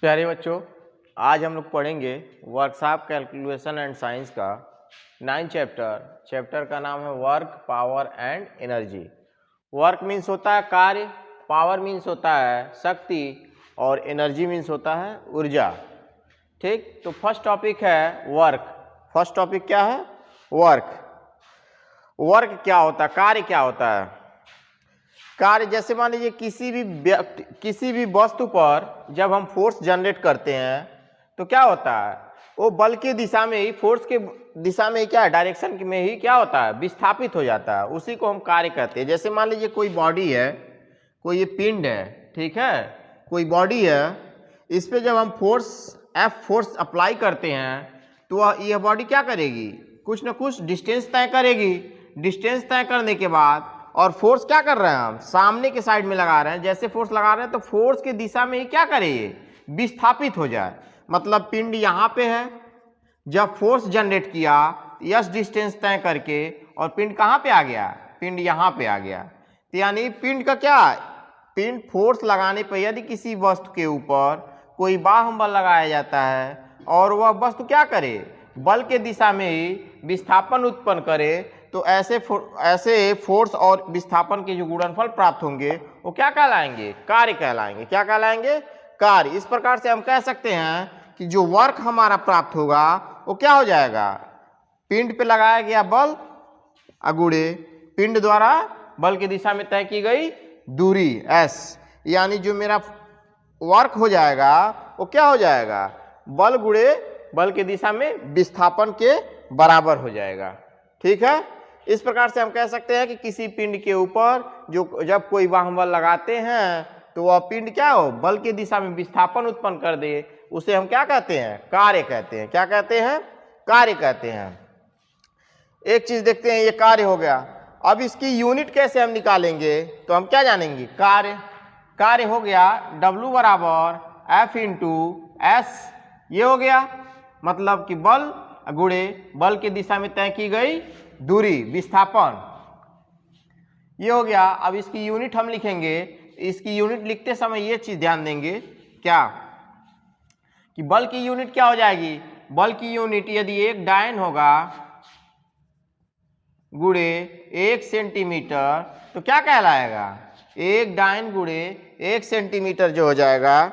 प्यारे बच्चों, आज हम लोग पढ़ेंगे वर्कशॉप कैलकुलेशन एंड साइंस का 9 चैप्टर का नाम है work, power and energy. Work means होता है कार्य, पावर मीन्स होता है शक्ति और एनर्जी मीन्स होता है ऊर्जा। ठीक, तो फर्स्ट टॉपिक है वर्क। फर्स्ट टॉपिक क्या है? वर्क। वर्क क्या होता है? कार्य क्या होता है? कार्य जैसे मान लीजिए किसी भी वस्तु पर जब हम फोर्स जनरेट करते हैं तो क्या होता है, वो बल की दिशा में ही, फोर्स के दिशा में ही, क्या है, डायरेक्शन में ही क्या होता है, विस्थापित हो जाता है। उसी को हम कार्य कहते हैं। जैसे मान लीजिए कोई बॉडी है, कोई ये पिंड है, ठीक है, कोई बॉडी है, इस पे जब हम फोर्स अप्लाई करते हैं तो यह बॉडी क्या करेगी, कुछ ना कुछ डिस्टेंस तय करेगी। डिस्टेंस तय करने के बाद और फोर्स क्या कर रहे हैं, हम सामने के साइड में लगा रहे हैं। जैसे फोर्स लगा रहे हैं तो फोर्स की दिशा में ही क्या करे, ये विस्थापित हो जाए। मतलब पिंड यहाँ पे है, जब फोर्स जनरेट किया यस डिस्टेंस तय करके, और पिंड कहाँ पे आ गया, पिंड यहाँ पे आ गया। तो यानी पिंड का क्या, पिंड फोर्स लगाने पर यदि किसी वस्तु के ऊपर कोई बाह्य बल लगाया जाता है और वह वस्तु क्या करे, बल के दिशा में ही विस्थापन उत्पन्न करे, तो ऐसे फोर्स और विस्थापन के जो गुणनफल प्राप्त होंगे वो क्या कहलाएंगे, कार्य कहलाएंगे। क्या कहलाएंगे? कार्य। इस प्रकार से हम कह सकते हैं कि जो वर्क हमारा प्राप्त होगा वो क्या हो जाएगा, पिंड पे लगाया गया बल अगुणे पिंड द्वारा बल की दिशा में तय की गई दूरी s, यानी जो मेरा वर्क हो जाएगा वो क्या हो जाएगा, बल गुणे बल की दिशा में विस्थापन के बराबर हो जाएगा। ठीक है, इस प्रकार से हम कह सकते हैं कि किसी पिंड के ऊपर जो जब कोई बाह्य बल लगाते हैं तो वह पिंड क्या हो, बल की दिशा में विस्थापन उत्पन्न कर दे, उसे हम क्या कहते हैं, कार्य कहते हैं। क्या कहते हैं? कार्य कहते हैं। एक चीज देखते हैं, ये कार्य हो गया। अब इसकी यूनिट कैसे हम निकालेंगे, तो हम क्या जानेंगे, कार्य। कार्य हो गया W बराबर F इंटू एस, ये हो गया, मतलब कि बल गुणे बल की दिशा में तय की गई दूरी, विस्थापन, ये हो गया। अब इसकी यूनिट हम लिखेंगे। इसकी यूनिट लिखते समय ये चीज ध्यान देंगे क्या, कि बल की यूनिट क्या हो जाएगी, बल की यूनिट यदि एक डायन होगा गुणे 1 सेंटीमीटर तो क्या कहलाएगा, एक डायन गुणे 1 सेंटीमीटर जो हो जाएगा,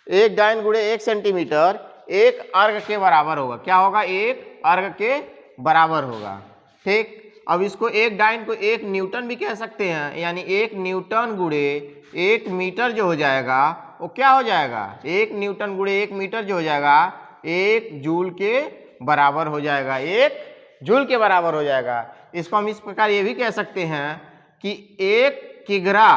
एक डायन गुणे 1 सेंटीमीटर एक अर्ग के बराबर होगा। क्या होगा, एक अर्ग के बराबर होगा। ठीक, अब इसको एक डायन को 1 न्यूटन भी कह सकते हैं, यानी 1 न्यूटन गुणे 1 मीटर जो हो जाएगा वो क्या हो जाएगा, 1 न्यूटन गुणे 1 मीटर जो हो जाएगा 1 जूल के बराबर हो जाएगा, 1 जूल के बराबर हो जाएगा। इसको हम इस प्रकार ये भी कह सकते हैं कि 1 किग्रा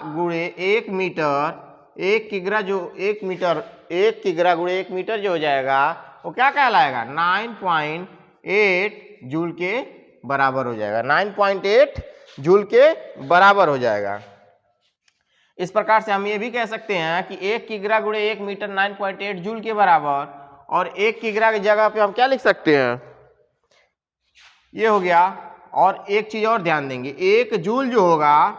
गुणे 1 मीटर, 1 किग्रा जो 1 मीटर, 1 किग्रा गुणे 1 मीटर जो हो जाएगा वो क्या कहलाएगा, 9.8 जूल के बराबर हो जाएगा। 9.8 जूल के बराबर हो जाएगा। इस प्रकार से हम ये भी कह सकते हैं कि 1 किग्रा गुणे 1 मीटर 9.8 जूल के बराबर, और 1 किग्रा की जगह पे हम क्या लिख सकते हैं, ये हो गया। और एक चीज और ध्यान देंगे, 1 जूल जो होगा,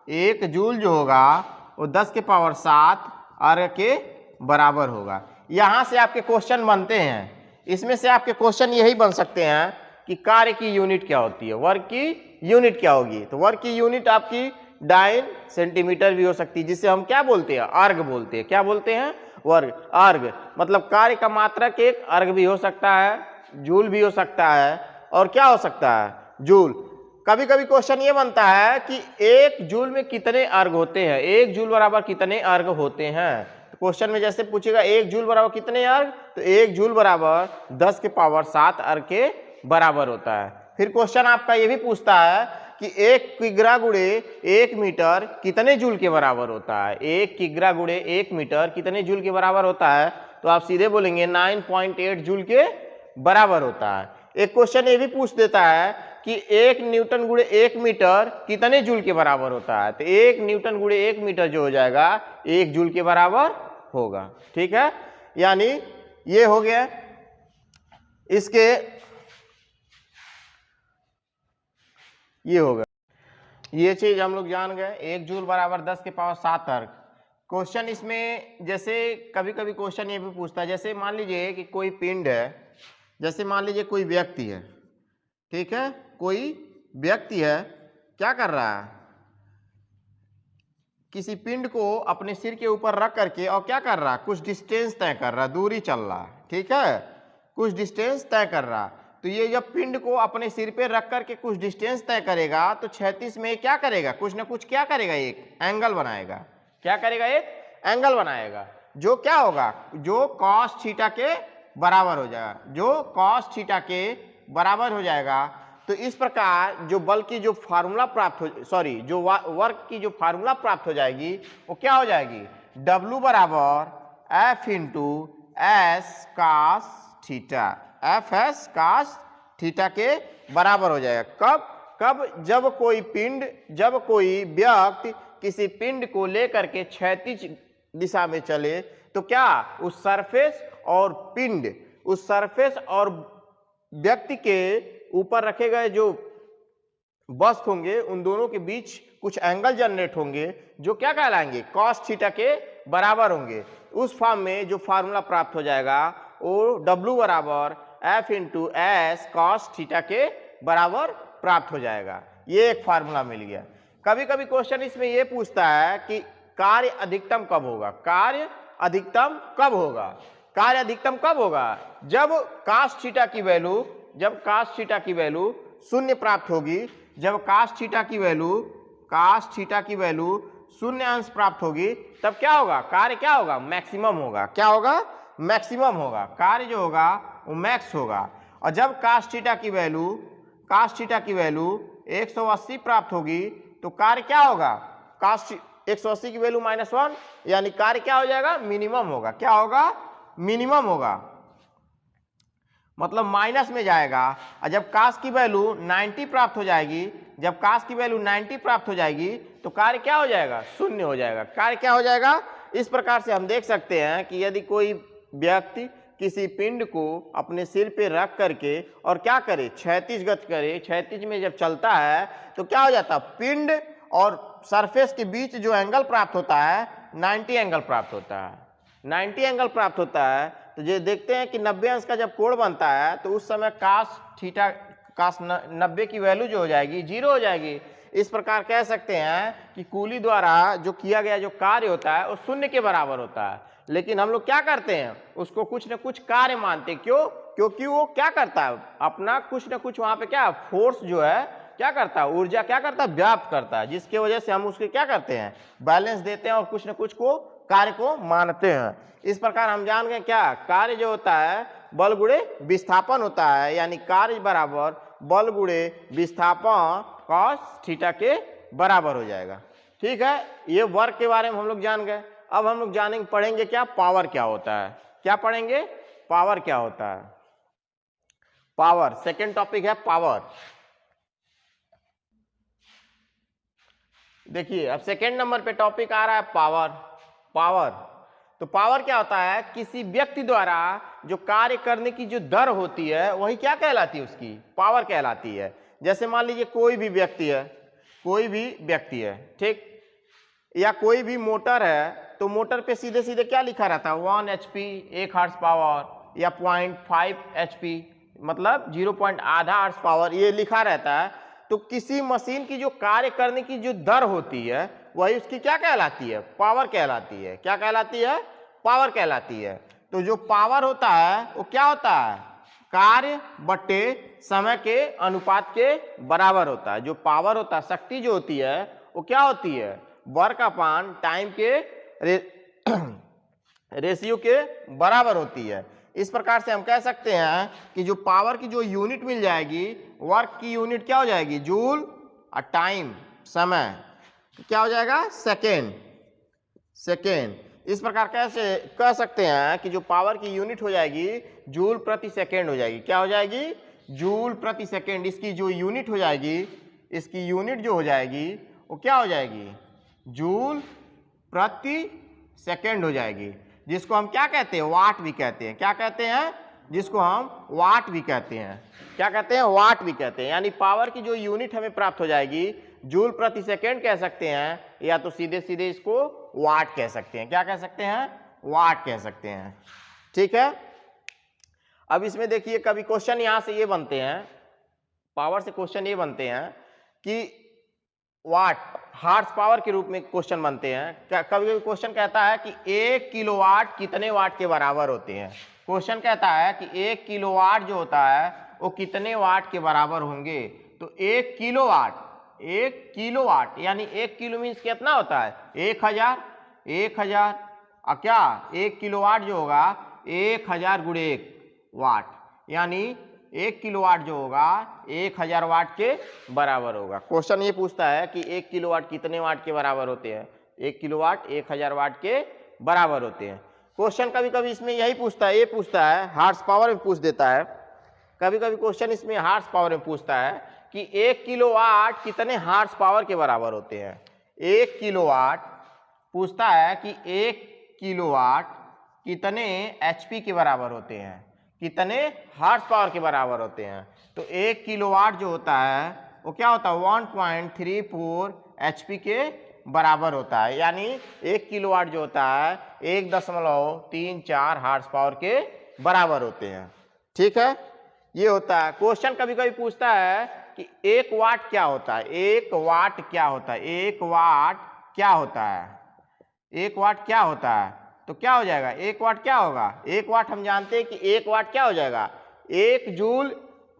1 जूल जो होगा वो 10 के पावर 7 अर्ग के बराबर होगा। यहां से आपके क्वेश्चन बनते हैं, इसमें से आपके क्वेश्चन यही बन सकते हैं कि कार्य की यूनिट क्या होती है, वर्क की यूनिट क्या होगी। तो वर्क की यूनिट आपकी डायन सेंटीमीटर भी हो सकती है, जिसे हम क्या बोलते हैं, अर्ग बोलते हैं। क्या बोलते हैं, वर्ग, अर्ग। मतलब कार्य का मात्रक एक अर्ग भी हो सकता है, जूल भी हो सकता है, और क्या हो सकता है, जूल। कभी कभी क्वेश्चन ये बनता है कि 1 जूल में कितने अर्ग होते हैं, 1 जूल बराबर कितने अर्ग होते हैं। तो क्वेश्चन में जैसे पूछेगा 1 जूल बराबर कितने अर्ग, तो 1 जूल बराबर 10 के पावर 7 अर्ग के बराबर होता है। फिर क्वेश्चन आपका ये भी पूछता है कि 1 किग्रा गुणे 1 मीटर कितने जूल के बराबर होता है, 1 किग्रा गुणे 1 मीटर कितने जूल के बराबर होता है, तो आप सीधे बोलेंगे 9.8 जूल के बराबर होता है। एक क्वेश्चन ये भी पूछ देता है कि 1 न्यूटन गुणे 1 मीटर कितने जूल के बराबर होता है, तो 1 न्यूटन गुणे 1 मीटर जो हो जाएगा 1 जूल के बराबर होगा। ठीक है, यानी ये हो गया। इसके ये होगा, ये चीज हम लोग जान गए। 1 जूल बराबर 10 के पावर 7 अर्ग। क्वेश्चन इसमें जैसे कभी कभी क्वेश्चन ये भी पूछता है, जैसे मान लीजिए कि कोई पिंड है, जैसे मान लीजिए कोई व्यक्ति है, ठीक है, कोई व्यक्ति है, क्या कर रहा है, किसी पिंड को अपने सिर के ऊपर रख करके और क्या कर रहा है, कुछ डिस्टेंस तय कर रहा है, दूरी चल रहा है, ठीक है, कुछ डिस्टेंस तय कर रहा है। तो ये जब पिंड को अपने सिर पे रख करके कुछ डिस्टेंस तय करेगा तो क्षैतिज में क्या करेगा, कुछ ना कुछ क्या करेगा, एक एंगल बनाएगा। क्या करेगा, एक एंगल बनाएगा, जो क्या होगा, जो कॉस थीटा के बराबर हो जाएगा, जो कॉस थीटा के बराबर हो जाएगा। तो इस प्रकार जो बल की जो फार्मूला प्राप्त हो, सॉरी, जो वर्क की जो फार्मूला प्राप्त हो जाएगी वो क्या हो जाएगी, W बराबर F into S cos theta, F S cos theta के बराबर हो जाएगा। कब कब, जब कोई पिंड, जब कोई व्यक्ति किसी पिंड को लेकर के क्षैतिज दिशा में चले तो क्या उस सरफेस और पिंड, उस सरफेस और व्यक्ति के ऊपर रखे गए जो वस्तु होंगे उन दोनों के बीच कुछ एंगल जनरेट होंगे जो क्या कहलाएंगे, कॉस थीटा के बराबर होंगे। उस फॉर्म में जो फार्मूला प्राप्त हो जाएगा वो W बराबर F into S cos theta के बराबर प्राप्त हो जाएगा। ये एक फार्मूला मिल गया। कभी कभी क्वेश्चन इसमें ये पूछता है कि कार्य अधिकतम कब होगा, कार्य अधिकतम कब होगा, कार्य अधिकतम कब होगा, जब कास थीटा की वैल्यू, जब कास थीटा की वैल्यू शून्य प्राप्त होगी, जब कास थीटा की वैल्यू, कास थीटा की वैल्यू शून्य अंश प्राप्त होगी तब क्या होगा, कार्य क्या होगा, मैक्सिमम होगा। क्या होगा, मैक्सिमम होगा, कार्य जो होगा वो मैक्स होगा। और जब कास थीटा की वैल्यू, कास थीटा की वैल्यू 180 प्राप्त होगी तो कार्य क्या होगा, कास 180 की वैल्यू -1 यानी कार्य क्या हो जाएगा, मिनिमम होगा। क्या होगा, मिनिमम होगा, मतलब माइनस में जाएगा। और जब कास की वैल्यू 90 प्राप्त हो जाएगी, जब कास की वैल्यू 90 प्राप्त हो जाएगी तो कार्य क्या हो जाएगा, शून्य हो जाएगा। कार्य क्या हो जाएगा, इस प्रकार से हम देख सकते हैं कि यदि कोई व्यक्ति किसी पिंड को अपने सिर पे रख करके और क्या करे, क्षैतिज गति करे, क्षैतिज में जब चलता है तो क्या हो जाता है, पिंड और सरफेस के बीच जो एंगल प्राप्त होता है 90 एंगल प्राप्त होता है, 90 एंगल प्राप्त होता है। तो ये देखते हैं कि 90 अंश का जब कोण बनता है तो उस समय कास थीटा, कास 90 की वैल्यू जो हो जाएगी 0 हो जाएगी। इस प्रकार कह सकते हैं कि कूली द्वारा जो किया गया जो कार्य होता है वो शून्य के बराबर होता है। लेकिन हम लोग क्या करते हैं, उसको कुछ न कुछ कार्य मानते हैं। क्यों, क्योंकि वो क्या करता है, अपना कुछ न कुछ वहां पे क्या फोर्स जो है क्या करता है, ऊर्जा क्या करता है, व्याप्त करता है, जिसके वजह से हम उसके क्या करते हैं, बैलेंस देते हैं और कुछ न कुछ को कार्य को मानते हैं। इस प्रकार हम जान गए क्या, कार्य जो होता है बल गुणे विस्थापन होता है, यानी कार्य बराबर बल गुणे विस्थापन कॉस थीटा के बराबर हो जाएगा। ठीक है, ये वर्क के बारे में हम लोग जान गए। अब हम लोग जानेंगे, पढ़ेंगे क्या, पावर क्या होता है। क्या पढ़ेंगे, पावर क्या होता है। पावर सेकेंड टॉपिक है, पावर। देखिए अब सेकेंड नंबर पे टॉपिक आ रहा है पावर। पावर, तो पावर क्या होता है, किसी व्यक्ति द्वारा जो कार्य करने की जो दर होती है वही क्या कहलाती है, उसकी पावर कहलाती है। जैसे मान लीजिए कोई भी व्यक्ति है, कोई भी व्यक्ति है, ठीक, या कोई भी मोटर है तो मोटर पे सीधे सीधे क्या लिखा रहता है, 1 HP 1 हॉर्स पावर या 0.5 HP मतलब 0.5 हॉर्स पावर, ये लिखा रहता है। तो किसी मशीन की जो कार्य करने की जो दर होती है वही उसकी क्या कहलाती है, पावर कहलाती है। क्या कहलाती है, पावर कहलाती है। तो जो पावर होता है वो क्या होता है, कार्य बटे समय के अनुपात के बराबर होता है। जो पावर होता है, शक्ति जो होती है वो क्या होती है, वर्क अपॉन टाइम के रेशियो के बराबर होती है। इस प्रकार से हम कह सकते हैं कि जो पावर की जो यूनिट मिल जाएगी, वर्क की यूनिट क्या हो जाएगी, जूल, और टाइम समय क्या हो जाएगा, सेकेंड। सेकेंड, इस प्रकार कैसे कह सकते हैं कि जो पावर की यूनिट हो जाएगी जूल प्रति सेकेंड हो जाएगी। क्या हो जाएगी, जूल प्रति सेकेंड। इसकी जो यूनिट हो जाएगी, इसकी यूनिट जो हो जाएगी वो क्या हो जाएगी, जूल प्रति सेकेंड हो जाएगी, जिसको हम क्या कहते हैं, वाट भी कहते हैं। क्या कहते हैं, जिसको हम वाट भी कहते हैं। क्या कहते हैं, वाट भी कहते हैं। यानी पावर की जो यूनिट हमें प्राप्त हो जाएगी जूल प्रति सेकेंड कह सकते हैं, या तो सीधे सीधे इसको वाट कह सकते हैं। क्या कह सकते हैं? वाट कह सकते हैं। ठीक है। अब इसमें देखिए कभी क्वेश्चन यहां से ये बनते हैं, पावर से क्वेश्चन ये बनते हैं कि वाट हार्स पावर के रूप में क्वेश्चन बनते हैं। कभी कभी क्वेश्चन कहता है कि 1 किलोवाट कितने वाट के बराबर होते हैं। क्वेश्चन कहता है कि 1 किलोवाट जो होता है वो कितने वाट के बराबर होंगे। तो 1 किलोवाट यानी 1 किलो मीन्स कितना होता है? 1000 और क्या 1 किलोवाट जो होगा 1000 गुणे 1 वाट, यानी 1 किलोवाट जो होगा 1000 वाट के बराबर होगा। क्वेश्चन ये पूछता है कि 1 किलोवाट कितने वाट के बराबर होते हैं। 1 किलोवाट 1000 वाट के बराबर होते हैं। क्वेश्चन कभी कभी इसमें यही पूछता है, ये पूछता है हार्स पावर में पूछ देता है। कभी कभी क्वेश्चन इसमें हार्स पावर में पूछता है कि 1 किलोवाट कितने हार्स पावर के बराबर होते हैं। 1 किलोवाट पूछता है कि 1 किलोवाट कितने एचपी के बराबर होते हैं, कितने हार्स पावर के बराबर होते हैं। तो 1 किलोवाट जो होता है वो क्या होता है? 1.34 एचपी के बराबर होता है, यानी 1 किलोवाट जो होता है 1.34 हार्स पावर के बराबर होते हैं। ठीक है, ये होता है। क्वेश्चन कभी कभी पूछता है कि 1 वाट क्या होता है। 1 वाट क्या होता है? 1 वाट क्या होता है? 1 वाट क्या होता है? तो क्या हो जाएगा? 1 वाट क्या होगा? 1 वाट हम जानते हैं कि 1 वाट क्या हो जाएगा? 1 जूल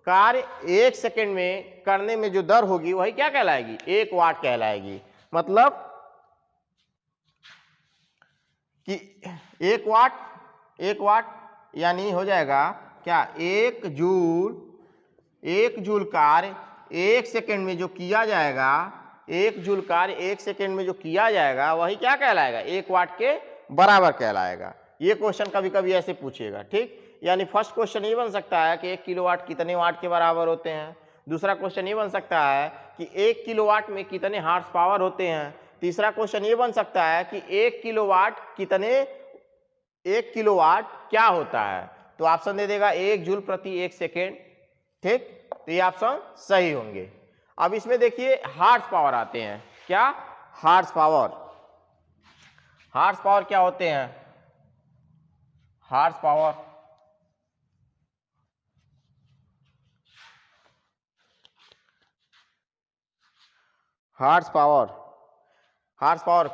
कार्य 1 सेकेंड में करने में जो दर होगी वही क्या कहलाएगी? 1 वाट कहलाएगी। मतलब कि 1 वाट यानी हो जाएगा क्या? 1 जूल कार्य 1 सेकेंड में जो किया जाएगा, 1 जूल कार्य 1 सेकेंड में जो किया जाएगा वही क्या कहलाएगा? 1 वाट के बराबर कहलाएगा। ये क्वेश्चन कभी कभी ऐसे पूछेगा। ठीक, यानी फर्स्ट क्वेश्चन ये बन सकता है कि 1 किलोवाट कितने वाट के बराबर होते हैं। दूसरा क्वेश्चन ये बन सकता है कि 1 किलोवाट में कितने हार्स पावर होते हैं। तीसरा क्वेश्चन ये बन सकता है कि 1 किलोवाट क्या होता है। तो ऑप्शन दे देगा 1 जूल प्रति 1 सेकेंड। ठीक, तो ये ऑप्शन सही होंगे। अब इसमें देखिए हार्स पावर आते हैं। क्या? हार्स पावर क्या होते हैं? हार्स पावर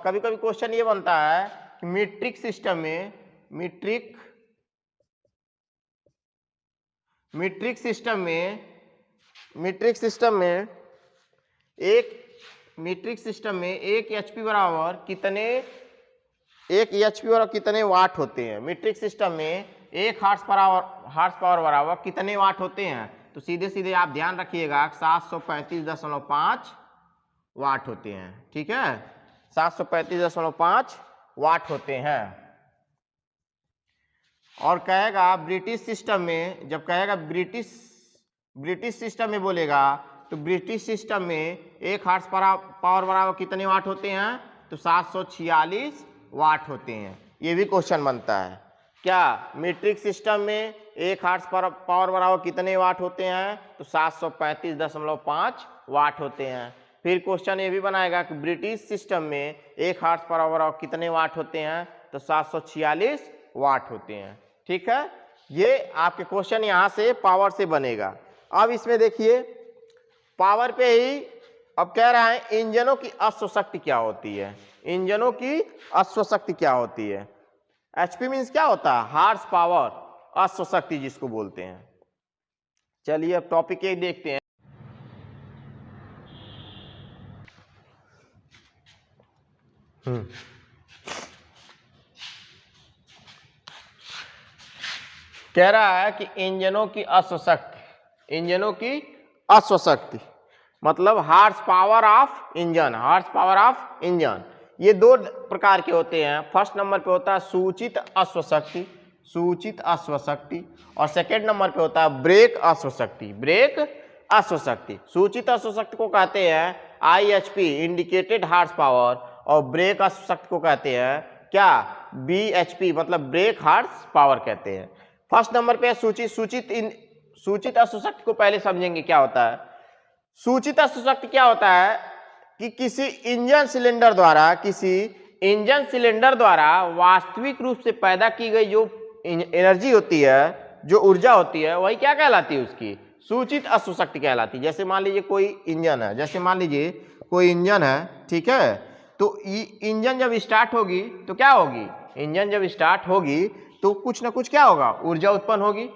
कभी कभी क्वेश्चन ये बनता है कि मीट्रिक सिस्टम में एक एचपी बराबर कितने वाट होते हैं। मीट्रिक सिस्टम में 1 हार्स पावर बराबर कितने वाट होते हैं। तो सीधे सीधे आप ध्यान रखिएगा 735.5 वाट होते हैं। ठीक है, 735.5 वाट होते हैं। और कहेगा ब्रिटिश सिस्टम में, जब कहेगा ब्रिटिश सिस्टम में बोलेगा तो ब्रिटिश सिस्टम में 1 हार्स पावर बराबर कितने वाट होते हैं। तो 746 वाट होते हैं। ये भी क्वेश्चन बनता है। क्या मीट्रिक सिस्टम में 1 हार्स पावर बराबर कितने वाट होते हैं। तो 735.5 वाट होते हैं। फिर क्वेश्चन ये भी बनाएगा कि ब्रिटिश सिस्टम में 1 हार्स पावर बराबर कितने वाट होते हैं। तो 746 वाट होते हैं। ठीक है, ये आपके क्वेश्चन यहां से पावर से बनेगा। अब इसमें देखिए पावर पे ही अब कह रहा है इंजनों की अश्व शक्ति क्या होती है। इंजनों की अश्व शक्ति क्या होती है। एचपी मीन्स क्या होता है? हार्स पावर, अश्व शक्ति जिसको बोलते हैं। चलिए अब टॉपिक एक देखते हैं। कह रहा है कि इंजनों की अश्व शक्ति मतलब हार्स पावर ऑफ इंजन। ये 2 प्रकार के होते हैं। फर्स्ट नंबर पे होता है सूचित अश्व शक्ति और सेकेंड नंबर पे होता है ब्रेक अश्व शक्ति। सूचित अश्व शक्ति को कहते हैं IHP इंडिकेटेड हार्स पावर और ब्रेक अश्व शक्ति को कहते हैं क्या? BHP मतलब ब्रेक हार्स पावर कहते हैं। फर्स्ट नंबर पे सूचित अश्व शक्ति को पहले समझेंगे क्या होता है। सूचित अश्व शक्ति क्या होता है? कि किसी इंजन सिलेंडर द्वारा वास्तविक रूप से पैदा की गई जो एनर्जी होती है, जो ऊर्जा होती है, वही क्या कहलाती है? उसकी सूचित अश्वशक्ति कहलाती है। जैसे मान लीजिए कोई इंजन है, ठीक है, तो इंजन जब स्टार्ट होगी तो क्या होगी? इंजन जब स्टार्ट होगी तो कुछ ना कुछ क्या होगा? ऊर्जा उत्पन्न होगी।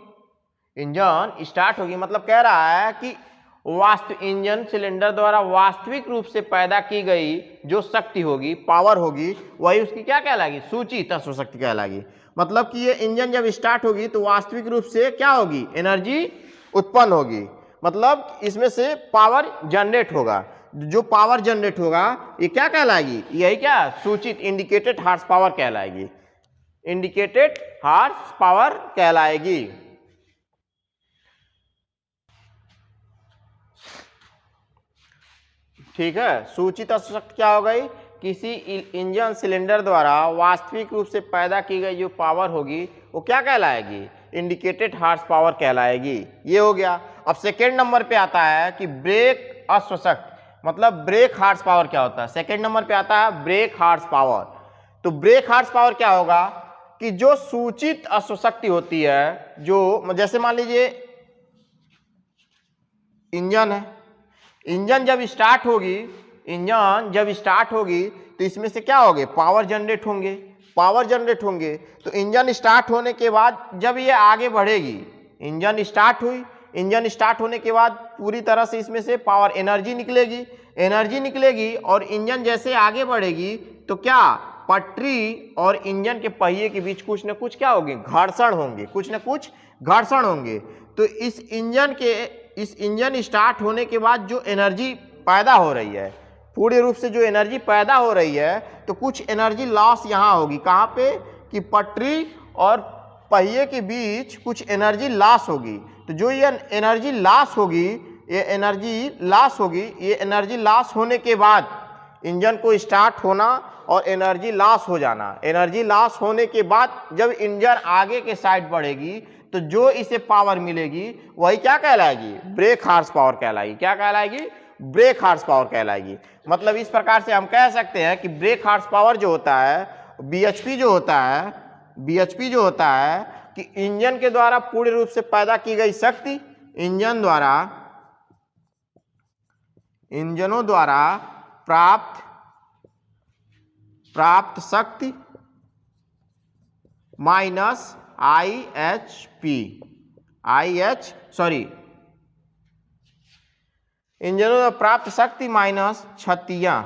इंजन स्टार्ट होगी मतलब कह रहा है कि इंजन सिलेंडर द्वारा वास्तविक रूप से पैदा की गई जो शक्ति होगी, पावर होगी, वही उसकी क्या कहलाएगी? सूचित अश्वशक्ति कहलाएगी। मतलब कि ये इंजन जब स्टार्ट होगी तो वास्तविक रूप से क्या होगी? एनर्जी उत्पन्न होगी, मतलब इसमें से पावर जनरेट होगा। जो पावर जनरेट होगा ये क्या कहलाएगी? यही क्या? सूचित इंडिकेटेड हार्स पावर कहलाएगी। इंडिकेटेड हार्स पावर कहलाएगी। ठीक है, सूचित अश्वशक्ति क्या हो गई? किसी इंजन सिलेंडर द्वारा वास्तविक रूप से पैदा की गई जो पावर होगी वो क्या कहलाएगी? इंडिकेटेड हार्स पावर कहलाएगी। ये हो गया। अब सेकेंड नंबर पे आता है कि ब्रेक अश्वशक्ति, मतलब ब्रेक हार्स पावर क्या होता है? सेकेंड नंबर पे आता है ब्रेक हार्स पावर। तो ब्रेक हार्स पावर क्या होगा? कि जो सूचित अश्वशक्ति होती है, जो जैसे मान लीजिए इंजन है, इंजन जब स्टार्ट होगी तो इसमें से क्या होंगे? पावर जनरेट होंगे। तो इंजन स्टार्ट होने के बाद जब ये आगे बढ़ेगी, इंजन स्टार्ट होने के बाद पूरी तरह से इसमें से पावर एनर्जी निकलेगी और इंजन जैसे आगे बढ़ेगी तो क्या? पटरी और इंजन के पहिए के बीच कुछ न कुछ क्या होंगे? घर्षण होंगे। तो इस इंजन स्टार्ट होने के बाद जो एनर्जी पैदा हो रही है, पूर्ण रूप से जो एनर्जी पैदा हो रही है, तो कुछ एनर्जी लॉस यहाँ होगी। कहाँ पे? कि पटरी और पहिए के बीच कुछ एनर्जी लॉस होगी। तो जो ये एनर्जी लॉस होने के बाद इंजन को स्टार्ट होना और एनर्जी लॉस हो जाना। एनर्जी लॉस होने के बाद जब इंजन आगे के साइड बढ़ेगी तो जो इसे पावर मिलेगी वही क्या कहलाएगी? ब्रेक हार्स पावर कहलाएगी। क्या कहलाएगी? ब्रेक हार्स पावर कहलाएगी। मतलब इस प्रकार से हम कह सकते हैं कि ब्रेक हार्स पावर जो होता है, बीएचपी जो होता है कि इंजन के द्वारा पूर्ण रूप से पैदा की गई शक्ति, इंजनों द्वारा प्राप्त शक्ति माइनस इंजनों द्वारा प्राप्त शक्ति माइनस क्षतियां।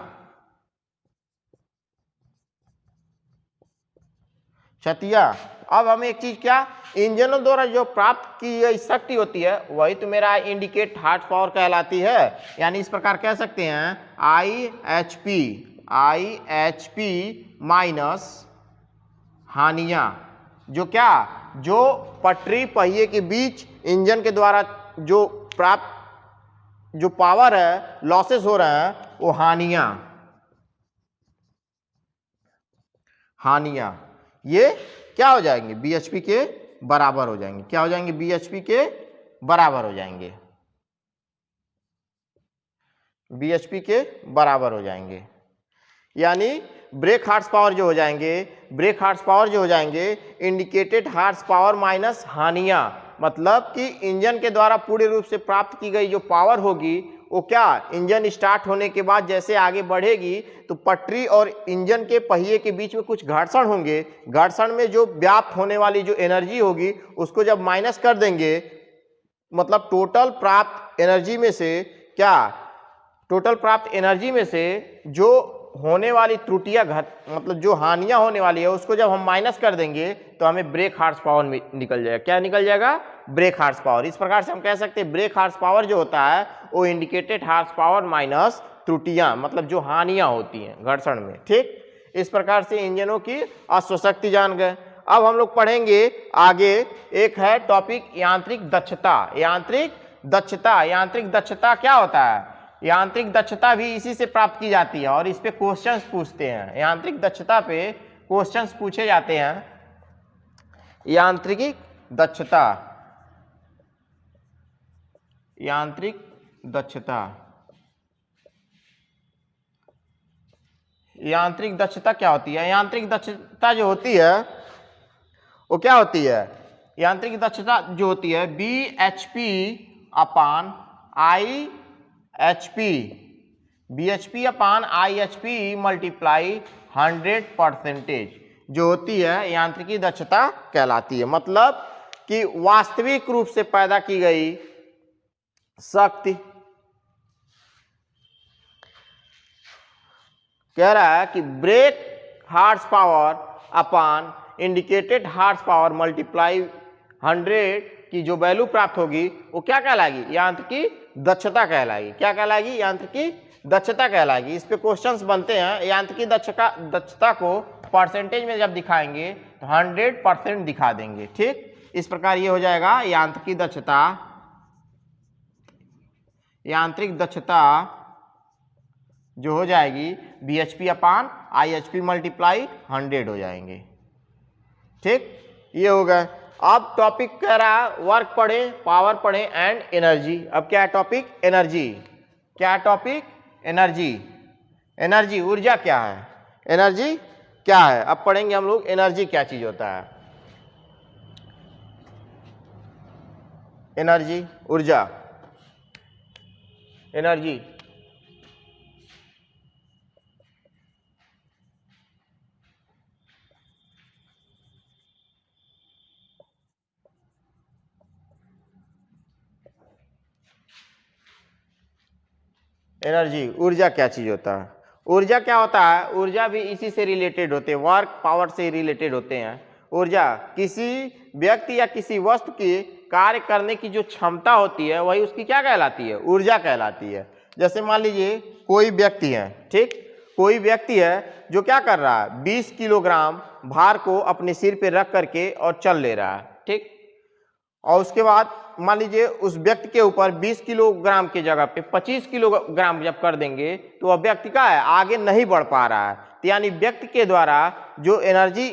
अब हम एक चीज क्या, इंजनों द्वारा जो प्राप्त की गई शक्ति होती है वही तो मेरा इंडिकेट हार्स पावर कहलाती है। यानी इस प्रकार कह सकते हैं IHP माइनस हानियां। जो क्या? जो पटरी पहिए के बीच इंजन के द्वारा जो प्राप्त जो पावर है, लॉसेस हो रहे हैं, वो हानियां ये क्या हो जाएंगे? बीएचपी के बराबर हो जाएंगे। क्या हो जाएंगे? बीएचपी के बराबर हो जाएंगे। बीएचपी के बराबर हो जाएंगे। यानी ब्रेक हार्स पावर जो हो जाएंगे इंडिकेटेड हार्स पावर माइनस हानियां। मतलब कि इंजन के द्वारा पूर्ण रूप से प्राप्त की गई जो पावर होगी वो क्या? इंजन स्टार्ट होने के बाद जैसे आगे बढ़ेगी तो पटरी और इंजन के पहिए के बीच में कुछ घर्षण होंगे। घर्षण में जो व्याप्त होने वाली जो एनर्जी होगी उसको जब माइनस कर देंगे, मतलब टोटल प्राप्त एनर्जी में से जो होने वाली त्रुटियां मतलब जो हानियां होने वाली है उसको जब हम माइनस कर देंगे तो हमें ब्रेक हार्स पावर निकल जाएगा। क्या निकल जाएगा? Brake horse power. इस प्रकार से हम कह सकते हैं ब्रेक हार्स पावर जो होता है वो इंडिकेटेड हार्स पावर माइनस त्रुटियां, मतलब जो हानियां होती हैं घर्षण में। ठीक, इस प्रकार से इंजनों की अश्वशक्ति जान गए। अब हम लोग पढ़ेंगे आगे, एक है टॉपिक यांत्रिक दक्षता। यांत्रिक दक्षता क्या होता है? यांत्रिक दक्षता भी इसी से प्राप्त की जाती है और इस पे क्वेश्चंस पूछते हैं। यांत्रिक दक्षता पे क्वेश्चंस पूछे जाते हैं। यांत्रिक दक्षता यांत्रिक दक्षता क्या होती है? यांत्रिक दक्षता जो होती है वो क्या होती है? यांत्रिक दक्षता जो होती है bhp अपान ihp, bhp अपान ihp मल्टीप्लाई 100% जो होती है यांत्रिकी दक्षता कहलाती है। मतलब कि वास्तविक रूप से पैदा की गई शक्ति, कह रहा है कि ब्रेक हार्स पावर अपान इंडिकेटेड हार्स पावर मल्टीप्लाई 100 की जो वैल्यू प्राप्त होगी वो क्या कहलाएगी? यांत्रिकी दक्षता कहलाएगी। क्या कहलाएगी? यांत्रिकी दक्षता कहलाएगी। इस पे क्वेश्चंस बनते हैं। यांत्रिकी दक्षता को परसेंटेज में जब दिखाएंगे तो 100% दिखा देंगे। ठीक, इस प्रकार ये हो जाएगा यांत्रिकी दक्षता, यांत्रिक दक्षता जो हो जाएगी bhp अपान ihp मल्टीप्लाई 100 हो जाएंगे। ठीक, ये हो गए। अब टॉपिक कह रहा है वर्क पढ़े, पावर पढ़े एंड एनर्जी। अब क्या है टॉपिक? एनर्जी। क्या है टॉपिक? एनर्जी। एनर्जी ऊर्जा क्या है? एनर्जी क्या है? अब पढ़ेंगे हम लोग एनर्जी क्या चीज होता है। एनर्जी, ऊर्जा, एनर्जी। एनर्जी, ऊर्जा क्या चीज होता है? ऊर्जा क्या होता है? ऊर्जा भी इसी से रिलेटेड होते हैं, वर्क पावर से रिलेटेड होते हैं। ऊर्जा किसी व्यक्ति या किसी वस्तु की कार्य करने की जो क्षमता होती है वही उसकी क्या कहलाती है? ऊर्जा कहलाती है। जैसे मान लीजिए कोई व्यक्ति है, ठीक, कोई व्यक्ति है जो क्या कर रहा है? 20 किलोग्राम भार को अपने सिर पे रख करके और चल ले रहा है। ठीक, और उसके बाद मान लीजिए उस व्यक्ति के ऊपर 20 किलोग्राम की जगह पे 25 किलोग्राम जब कर देंगे तो वह व्यक्ति का है आगे नहीं बढ़ पा रहा है। तो यानी व्यक्ति के द्वारा जो एनर्जी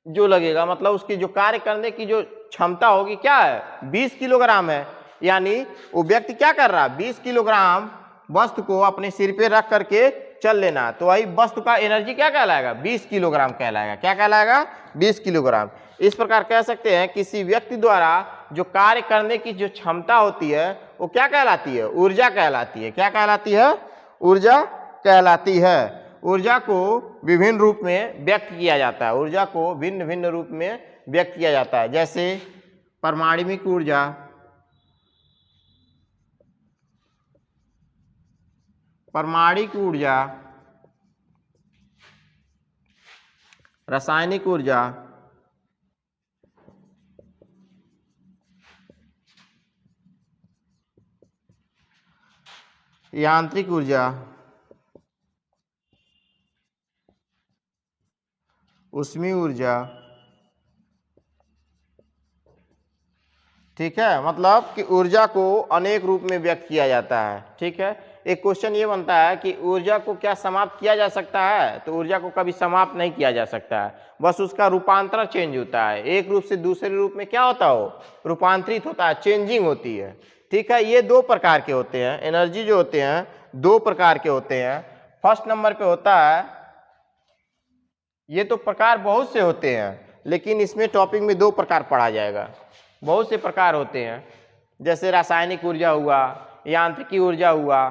जो लगेगा, मतलब उसकी जो कार्य करने की जो क्षमता होगी क्या है? 20 किलोग्राम है। यानी वो व्यक्ति क्या कर रहा है? 20 किलोग्राम वस्तु को अपने सिर पे रख करके चल लेना, तो वही वस्तु का एनर्जी क्या कहलाएगा? 20 किलोग्राम कहलाएगा। क्या कहलाएगा? 20 किलोग्राम। इस प्रकार कह सकते हैं किसी व्यक्ति द्वारा जो कार्य करने की जो क्षमता होती है वो क्या कहलाती है? ऊर्जा कहलाती है। क्या कहलाती है? ऊर्जा कहलाती है। ऊर्जा को विभिन्न रूप में व्यक्त किया जाता है। ऊर्जा को भिन्न भिन्न रूप में व्यक्त किया जाता है। जैसे परमाणुविक ऊर्जा, परमाणुक ऊर्जा, रासायनिक ऊर्जा, यांत्रिक ऊर्जा, ऊष्मीय ऊर्जा। ठीक है, मतलब कि ऊर्जा को अनेक रूप में व्यक्त किया जाता है। ठीक है, एक क्वेश्चन ये बनता है कि ऊर्जा को क्या समाप्त किया जा सकता है? तो ऊर्जा को कभी समाप्त नहीं किया जा सकता है, बस उसका रूपांतरण चेंज होता है। एक रूप से दूसरे रूप में क्या होता हो? रूपांतरित होता है, चेंजिंग होती है। ठीक है, ये दो प्रकार के होते हैं। एनर्जी जो होते हैं दो प्रकार के होते हैं। फर्स्ट नंबर पे होता है, ये तो प्रकार बहुत से होते हैं लेकिन इसमें टॉपिक में दो प्रकार पढ़ा जाएगा। बहुत से प्रकार होते हैं, जैसे रासायनिक ऊर्जा हुआ, यांत्रिकी ऊर्जा हुआ,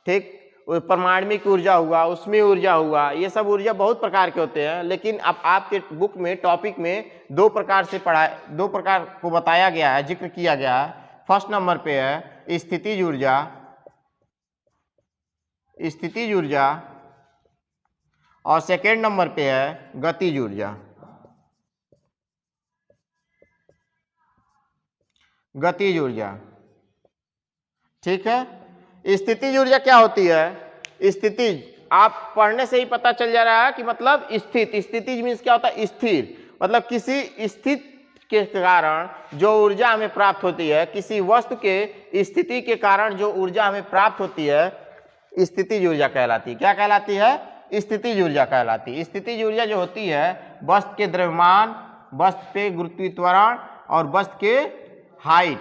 ठीक, परमाणुविक ऊर्जा हुआ, ऊष्मीय ऊर्जा हुआ। ये सब ऊर्जा बहुत प्रकार के होते हैं, लेकिन अब आपके बुक में टॉपिक में दो प्रकार को बताया गया है, जिक्र किया गया है। फर्स्ट नंबर पे है स्थितिज ऊर्जा, स्थितिज ऊर्जा, और सेकेंड नंबर पे है गतिज ऊर्जा, गतिज ऊर्जा। ठीक है, स्थितिज ऊर्जा क्या होती है? स्थितिज आप पढ़ने से ही पता चल जा रहा है कि मतलब स्थित। स्थितिज मीन्स क्या होता है? स्थिर, मतलब किसी स्थिति के कारण जो ऊर्जा हमें प्राप्त होती है, किसी वस्तु के स्थिति के कारण जो ऊर्जा हमें प्राप्त होती है, स्थितिज ऊर्जा कहलाती है। क्या कहलाती है? स्थितिज ऊर्जा कहलाती है। स्थितिज ऊर्जा जो होती है वस्तु के द्रव्यमान, वस्तु पे गुरुत्वीय त्वरण और वस्तु के हाइट,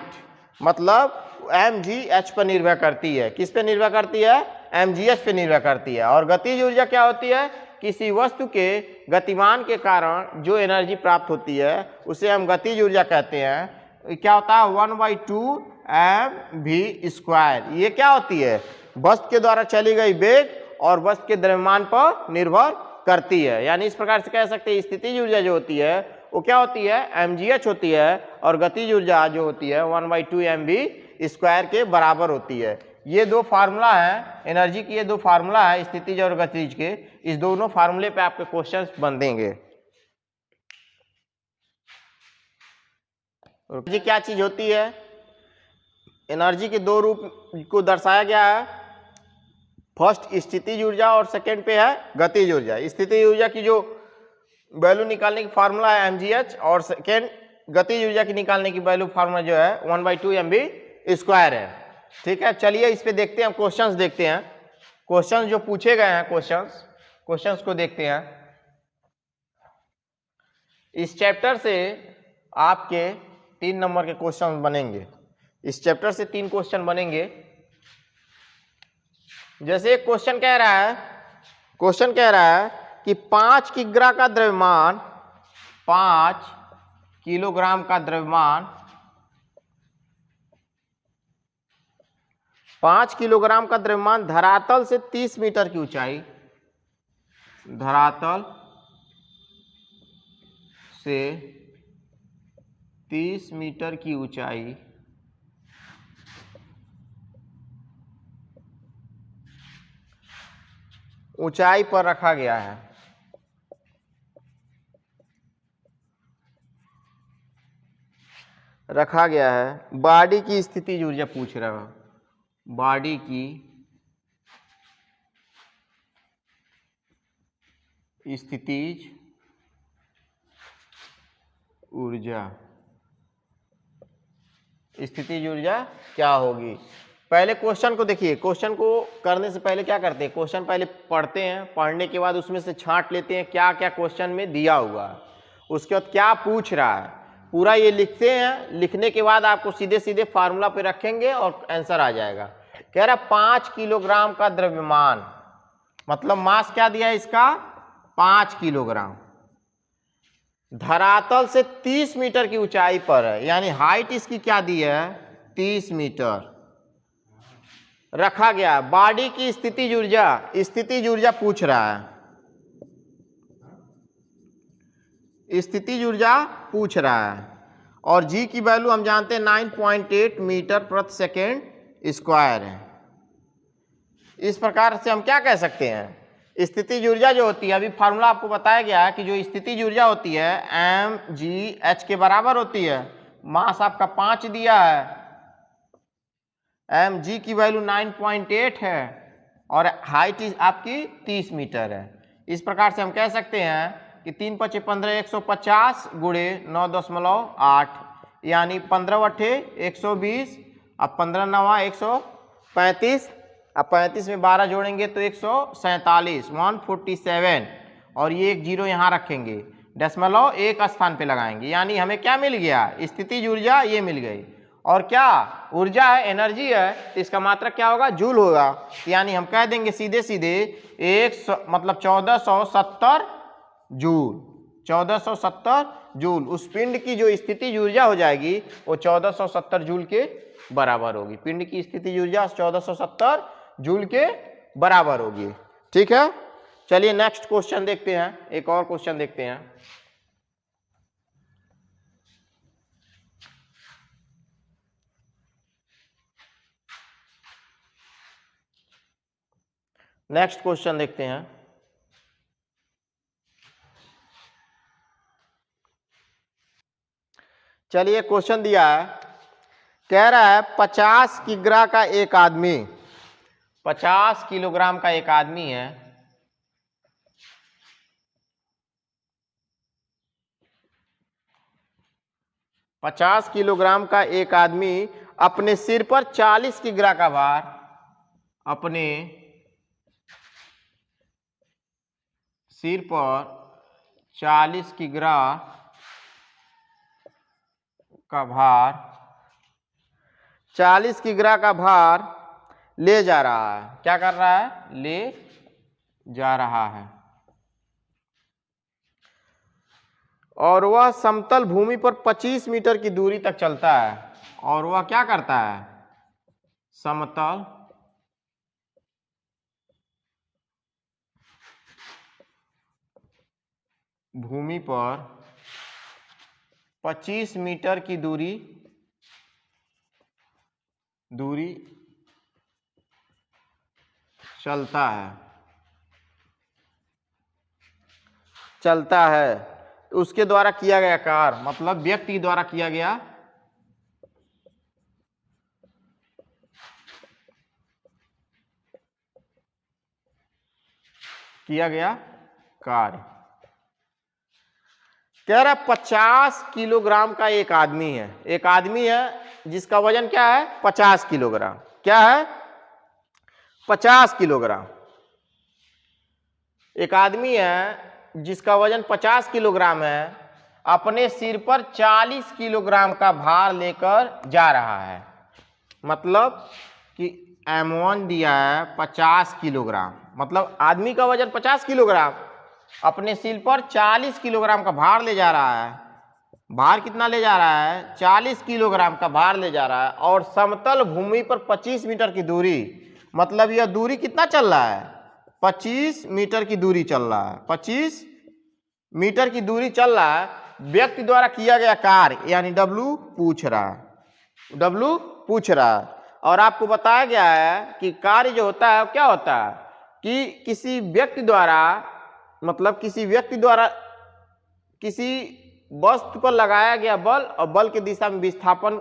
मतलब mgh पर निर्भर करती है। किस पे निर्भर करती है? mgh पे निर्भर करती है। और गतिज ऊर्जा क्या होती है? किसी वस्तु के गतिमान के कारण जो एनर्जी प्राप्त होती है उसे हम गतिज ऊर्जा कहते हैं। क्या होता है 1/2 mv²। ये क्या होती है, वस्तु के द्वारा चली गई वेग और वस्तु के द्रव्यमान पर निर्भर करती है। यानी इस प्रकार से कह सकते हैं स्थितिज ऊर्जा जो होती है वो क्या होती है mgh होती है और गतिज ऊर्जा जो होती है 1/2 mv² के बराबर होती है। ये दो फार्मूला है एनर्जी की, ये दो फार्मूला है स्थितिज और गतिज के। इस दोनों फार्मूले पे आपके क्वेश्चंस बन देंगे। एनर्जी क्या चीज होती है, एनर्जी के दो रूप को दर्शाया गया है। फर्स्ट स्थितिज ऊर्जा और सेकंड पे है गतिज ऊर्जा। स्थितिज ऊर्जा की जो वैल्यू निकालने की फार्मूला है mgh और सेकंड गतिज ऊर्जा की निकालने की वैल्यू फार्मूला जो है 1/2 mv² है। ठीक है, चलिए इस पे देखते हैं, क्वेश्चंस देखते हैं। क्वेश्चंस जो पूछे गए हैं क्वेश्चंस को देखते हैं। इस चैप्टर से आपके 3 नंबर के क्वेश्चन बनेंगे। इस चैप्टर से 3 क्वेश्चन बनेंगे। जैसे एक क्वेश्चन कह रहा है कि 5 किग्रा का द्रव्यमान 5 किलोग्राम का द्रव्यमान 5 किलोग्राम का द्रव्यमान धरातल से 30 मीटर की ऊंचाई, धरातल से 30 मीटर की ऊंचाई पर रखा गया है। बॉडी की स्थितिज ऊर्जा पूछ रहा है, बॉडी की स्थितिज ऊर्जा क्या होगी। पहले क्वेश्चन को देखिए, क्वेश्चन को करने से पहले क्या करते हैं, क्वेश्चन पहले पढ़ते हैं, पढ़ने के बाद उसमें से छांट लेते हैं क्या क्या क्वेश्चन में दिया हुआ है, उसके बाद क्या पूछ रहा है, पूरा ये लिखते हैं। लिखने के बाद आपको सीधे सीधे फार्मूला पे रखेंगे और आंसर आ जाएगा। कह रहा 5 किलोग्राम का द्रव्यमान, मतलब मास क्या दिया है इसका 5 किलोग्राम, धरातल से 30 मीटर की ऊंचाई पर है, यानी हाइट इसकी क्या दी है 30 मीटर रखा गया। बॉडी की स्थितिज ऊर्जा पूछ रहा है, स्थितिज ऊर्जा पूछ रहा है। और जी की वैल्यू हम जानते हैं 9.8 मीटर प्रति सेकेंड स्क्वायर है। इस प्रकार से हम क्या कह सकते हैं, स्थितिज ऊर्जा जो होती है, अभी फार्मूला आपको बताया गया है कि जो स्थितिज ऊर्जा होती है mgh के बराबर होती है। मास आपका 5 दिया है, mg की वैल्यू 9.8 है और हाइट आपकी 30 मीटर है। इस प्रकार से हम कह सकते हैं कि 3 × 5 = 15, 150 गुणे 9.8 यानी 15 × 120, अब 15 × 9 135, अब 35 में 12 जोड़ेंगे तो 147, 147, और ये एक जीरो यहाँ रखेंगे, दशमलव एक स्थान पे लगाएंगे, यानी हमें क्या मिल गया स्थितिज ऊर्जा ये मिल गई। और क्या ऊर्जा है, एनर्जी है, तो इसका मात्रक क्या होगा जूल होगा, यानी हम कह देंगे सीधे सीधे 1470 जूल, 1470 जूल। उस पिंड की जो स्थितिज ऊर्जा हो जाएगी वो 1470 जूल के बराबर होगी। पिंड की स्थितिज ऊर्जा 1470 जूल के बराबर होगी। ठीक है, चलिए नेक्स्ट क्वेश्चन देखते हैं, एक और क्वेश्चन देखते हैं। नेक्स्ट क्वेश्चन देखते हैं। चलिए क्वेश्चन दिया है, कह रहा है 50 किग्रा का एक आदमी, 50 किलोग्राम का एक आदमी है, 50 किलोग्राम का एक आदमी अपने सिर पर 40 किग्रा का भार, अपने सिर पर 40 किग्रा का भार, 40 किग्रा का भार ले जा रहा है। क्या कर रहा है, ले जा रहा है। और वह समतल भूमि पर 25 मीटर की दूरी तक चलता है। और वह क्या करता है? समतल भूमि पर 25 मीटर की दूरी चलता है। उसके द्वारा किया गया कार्य, मतलब व्यक्ति द्वारा किया गया कार्य। कह रहा 50 किलोग्राम का एक आदमी है जिसका वजन क्या है? 50 किलोग्राम। क्या है? 50 किलोग्राम। एक आदमी है जिसका वजन 50 किलोग्राम है, अपने सिर पर 40 किलोग्राम का भार लेकर जा रहा है। मतलब कि M1 दिया है 50 किलोग्राम, मतलब आदमी का वजन 50 किलोग्राम, अपने सिर पर 40 किलोग्राम का भार ले जा रहा है। भार कितना ले जा रहा है? 40 किलोग्राम का भार ले जा रहा है, और समतल भूमि पर 25 मीटर की दूरी, मतलब यह दूरी कितना चल रहा है? 25 मीटर की दूरी चल रहा है। 25 मीटर की दूरी चल रहा है। व्यक्ति द्वारा किया गया कार्य यानी W पूछ रहा है। और आपको बताया गया है कि कार्य जो होता है क्या होता है कि किसी व्यक्ति द्वारा किसी वस्तु पर लगाया गया बल और बल के दिशा में विस्थापन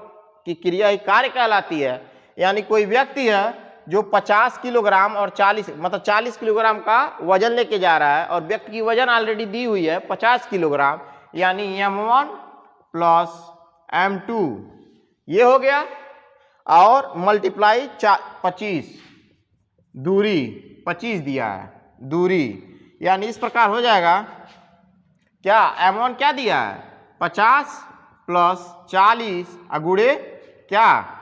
की क्रिया ही कार्य कहलाती है। यानी कोई व्यक्ति है जो 50 किलोग्राम और 40 किलोग्राम का वजन लेके जा रहा है, और व्यक्ति की वजन ऑलरेडी दी हुई है 50 किलोग्राम, यानी M1 प्लस M2 ये हो गया, और मल्टीप्लाई 25 दूरी 25 दिया है दूरी, यानी इस प्रकार हो जाएगा। क्या M1 क्या दिया है? 50 प्लस 40 गुणे क्या?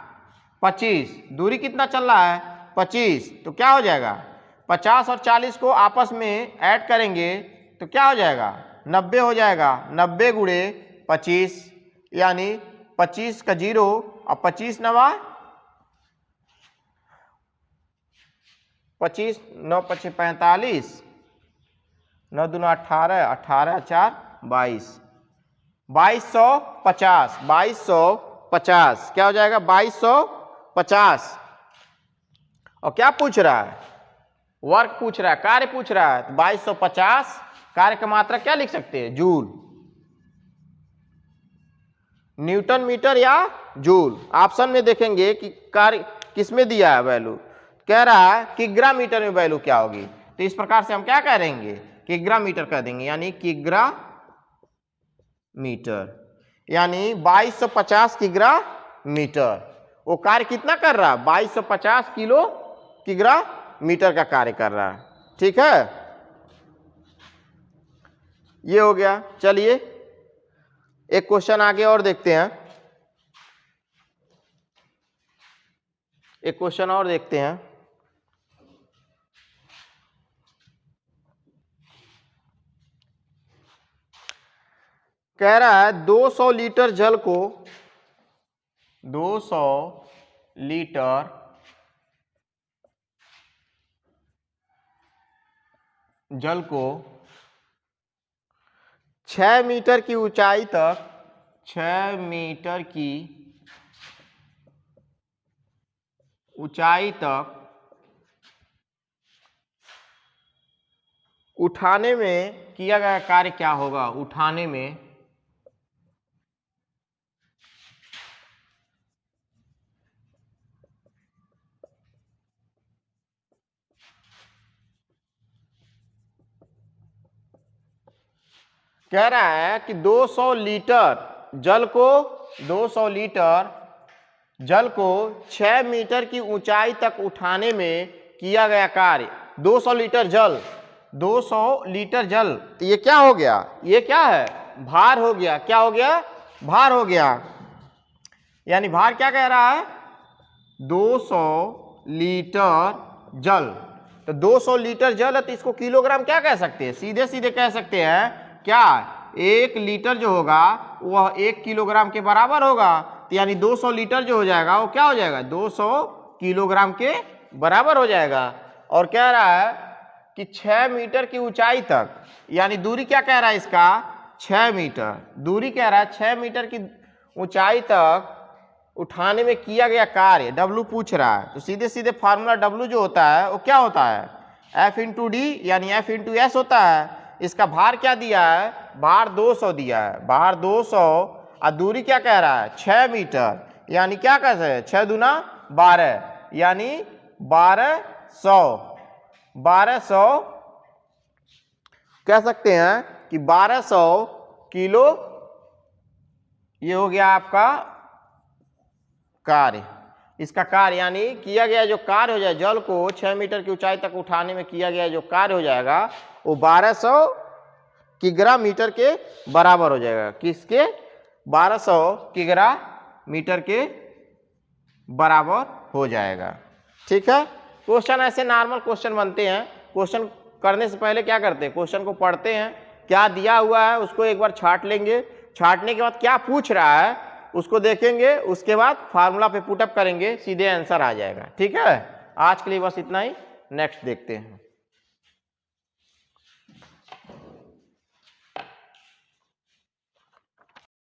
25। दूरी कितना चल रहा है? 25। तो क्या हो जाएगा? 50 और 40 को आपस में ऐड करेंगे तो क्या हो जाएगा? 90 हो जाएगा। 90 गुणे 25, यानी 25 का 0 और 25 नवा 25, 9 25 45, 9 दूना 18, 18 4 22, 2250, 2250 क्या हो जाएगा? 2250। और क्या पूछ रहा है? वर्क पूछ रहा है, कार्य पूछ रहा है। 2250 कार्य का मात्रा क्या लिख सकते हैं? जूल। न्यूटन मीटर या जूल। ऑप्शन में देखेंगे कि कार्य किसमें दिया है वैल्यू, कह रहा है किग्रा मीटर में वैल्यू क्या होगी। तो इस प्रकार से हम क्या कह देंगे? किग्रा मीटर कह देंगे, यानी किग्रा मीटर, यानी 2250 किग्रा मीटर। वो कार्य कितना कर रहा है? 2250 किग्रा मीटर का कार्य कर रहा है। ठीक है, ये हो गया। चलिए एक क्वेश्चन आगे और देखते हैं। एक क्वेश्चन और देखते हैं। कह रहा है 200 लीटर जल को 200 लीटर जल को 6 मीटर की ऊंचाई तक 6 मीटर की ऊंचाई तक उठाने में किया गया कार्य क्या होगा? उठाने में कह रहा है कि 200 लीटर जल को 200 लीटर जल को 6 मीटर की ऊंचाई तक उठाने में किया गया कार्य। 200 लीटर जल, 200 लीटर जल, तो ये क्या हो गया? ये क्या है? भार हो गया। क्या हो गया? भार हो गया। यानी भार क्या कह रहा है? 200 लीटर जल। तो 200 लीटर जल है तो इसको किलोग्राम क्या कह सकते हैं? सीधे सीधे कह सकते हैं क्या? 1 लीटर जो होगा वह 1 किलोग्राम के बराबर होगा, तो यानी 200 लीटर जो हो जाएगा वो क्या हो जाएगा, 200 किलोग्राम के बराबर हो जाएगा। और कह रहा है कि 6 मीटर की ऊंचाई तक, यानी दूरी क्या कह रहा है इसका, 6 मीटर दूरी कह रहा है, 6 मीटर की ऊंचाई तक उठाने में किया गया कार्य W पूछ रहा है। तो सीधे सीधे फार्मूला W जो होता है वो क्या होता है, F इंटू डी यानी F इंटू एस होता है। इसका भार क्या दिया है, भार 200 दिया है, भार 200 और दूरी क्या कह रहा है 6 मीटर, यानी क्या कह सकते हैं 6 दूना 12 यानी 1200 कह सकते हैं कि 1200 किलो ये हो गया आपका कार्य। इसका कार्य यानी किया गया जो कार्य हो जाए, जल को 6 मीटर की ऊंचाई तक उठाने में किया गया जो कार्य हो जाएगा वो 1200 किग्रा मीटर के बराबर हो जाएगा। किसके, 1200 किग्रा मीटर के बराबर हो जाएगा। ठीक है, क्वेश्चन ऐसे नॉर्मल क्वेश्चन बनते हैं। क्वेश्चन करने से पहले क्या करते हैं, क्वेश्चन को पढ़ते हैं, क्या दिया हुआ है उसको एक बार छाट लेंगे, छाटने के बाद क्या पूछ रहा है उसको देखेंगे, उसके बाद फार्मूला पे पुटअप करेंगे, सीधे आंसर आ जाएगा। ठीक है, आज के लिए बस इतना ही, नेक्स्ट देखते हैं।